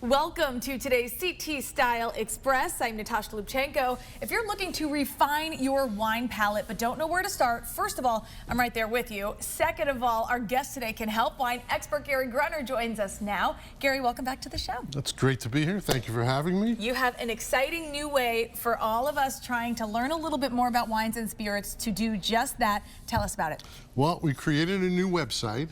Welcome to today's CT Style Express. I'm Natasha Lubchenko. If you're looking to refine your wine palate but don't know where to start, first of all, I'm right there with you. Second of all, our guest today can help. Wine expert Gary Grunner joins us now. Gary, welcome back to the show. That's great to be here. Thank you for having me. You have an exciting new way for all of us trying to learn a little bit more about wines and spirits to do just that. Tell us about it. Well, we created a new website,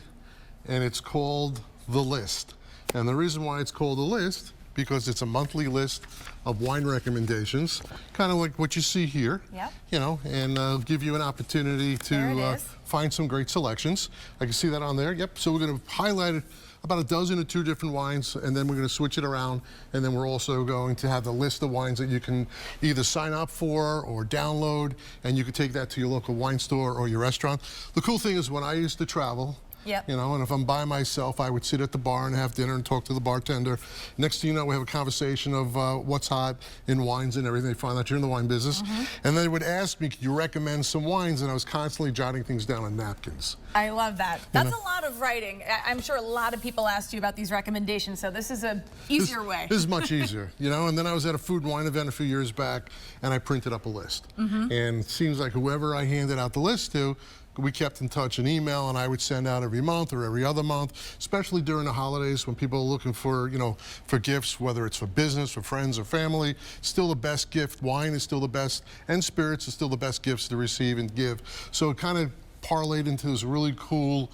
and it's called The List. And the reason why it's called a list, because it's a monthly list of wine recommendations, kind of like what you see here. Yep. You know, and give you an opportunity to find some great selections. I can see that on there. Yep. So we're going to highlight about a dozen or two different wines, and then we're going to switch it around, and then we're also going to have the list of wines that you can either sign up for or download, and you can take that to your local wine store or your restaurant. The cool thing is when I used to travel, yep. You know, and if I'm by myself, I would sit at the bar and have dinner and talk to the bartender. Next thing you know, we have a conversation of what's hot in wines and everything. They find out you're in the wine business. And they would ask me, can you recommend some wines? And I was constantly jotting things down on napkins. I love that. That's a lot of writing. I'm sure a lot of people asked you about these recommendations, so this is an easier way. This is much easier, you know. And then I was at a food and wine event a few years back, and I printed up a list. And it seems like whoever I handed out the list to, we kept in touch in email, and I would send out every month or every other month, especially during the holidays when people are looking for, you know, for gifts, whether it's for business, for friends, or family. Still the best gift. Wine is still the best, and spirits are still the best gifts to receive and give. So it kind of parlayed into this really cool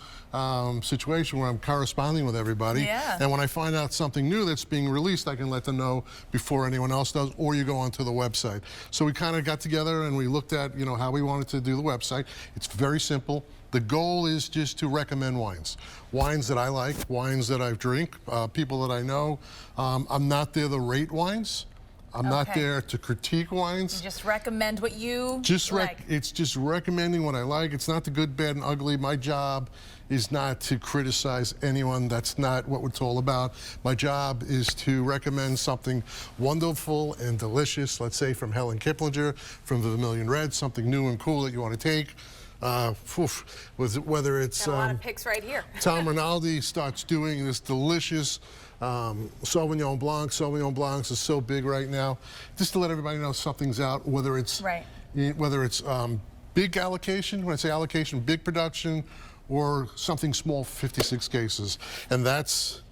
situation where I'm corresponding with everybody. Yeah. And when I find out something new that's being released, I can let them know before anyone else does, or you go onto the website. So we kind of got together and we looked at, you know, how we wanted to do the website. It's very simple. The goal is just to recommend wines. Wines that I like, wines that I drink, people that I know. I'm not there to rate wines. I'm not there to critique wines. You just recommend what you like. It's just recommending what I like. It's not the good, bad, and ugly. My job is not to criticize anyone. That's not what it's all about. My job is to recommend something wonderful and delicious, let's say from Helen Kiplinger, from the Vermilion Red, something new and cool that you want to take. Whether it's got a lot of picks right here. Tom Rinaldi starts doing this delicious Sauvignon Blanc. Sauvignon Blancs is so big right now. Just to let everybody know something's out, whether it's big allocation. When I say allocation, big production, or something small, 56 cases, and that's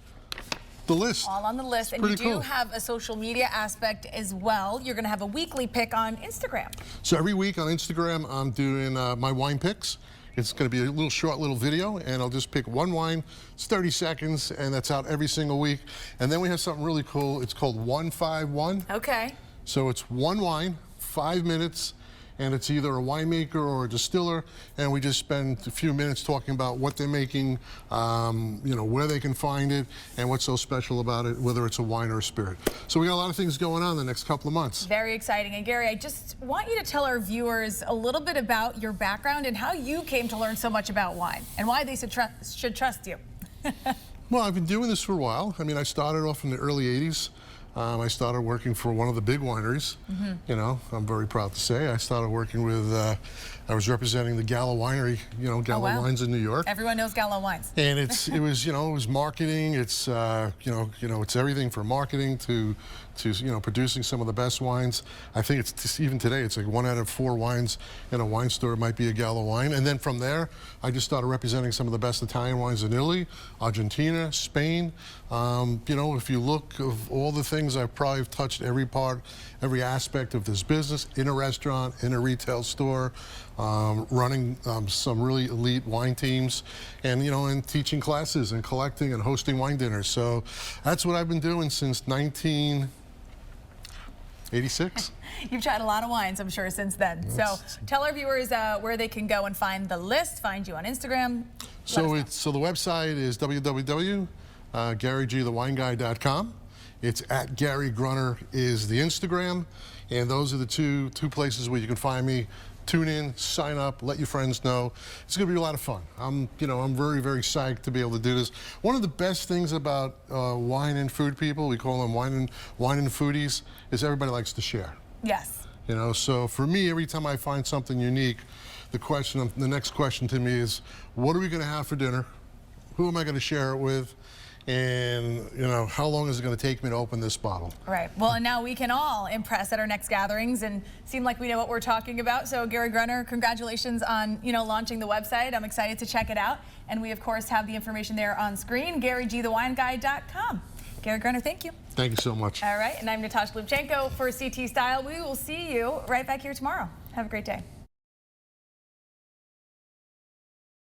the list. All on the list. And you do have a social media aspect as well. You're going to have a weekly pick on Instagram. So every week on Instagram, I'm doing my wine picks. It's going to be a little short video, and I'll just pick one wine. It's 30 seconds, and that's out every single week. And then we have something really cool. It's called 151. Okay. So it's one wine, 5 minutes, and it's either a winemaker or a distiller, and we just spend a few minutes talking about what they're making, you know, where they can find it, and what's so special about it, whether it's a wine or a spirit. So we got a lot of things going on the next couple of months. Very exciting. And Gary, I just want you to tell our viewers a little bit about your background and how you came to learn so much about wine, and why they should trust you. Well, I've been doing this for a while. I mean, I started off in the early 80s. I started working for one of the big wineries. You know, I'm very proud to say. I started working with, I was representing the Gallo Winery, you know, Gallo Wines in New York. Everyone knows Gallo Wines. And it was marketing. It's, it's everything from marketing to producing some of the best wines. I think it's just, even today, it's like 1 out of 4 wines in a wine store might be a Gallo wine. And then from there, I just started representing some of the best Italian wines in Italy, Argentina, Spain. You know, if you look of all the things, I've probably touched every part, every aspect of this business, in a restaurant, in a retail store, running some really elite wine teams, and, you know, and teaching classes and collecting and hosting wine dinners. So that's what I've been doing since 1986. You've tried a lot of wines, I'm sure, since then. Yes. So tell our viewers where they can go and find the list, find you on Instagram. So the website is www.GaryGTheWineGuy.com. It's at Gary Grunner is the Instagram, and those are the two places where you can find me. Tune in, sign up, let your friends know. It's going to be a lot of fun. I'm very, very psyched to be able to do this. One of the best things about wine and food people, we call them wine and foodies, is everybody likes to share. Yes. You know, so for me, every time I find something unique, the next question to me is, what are we going to have for dinner? Who am I going to share it with? and you know, how long is it going to take me to open this bottle? Right. Well, and now we can all impress at our next gatherings and seem like we know what we're talking about. So Gary Grunner, congratulations on, you know, launching the website. I'm excited to check it out. And we, of course, have the information there on screen, GaryGTheWineGuy.com. Gary Grunner, thank you. Thank you so much. All right. And I'm Natasha Lubchenko for CT Style. We will see you right back here tomorrow. Have a great day.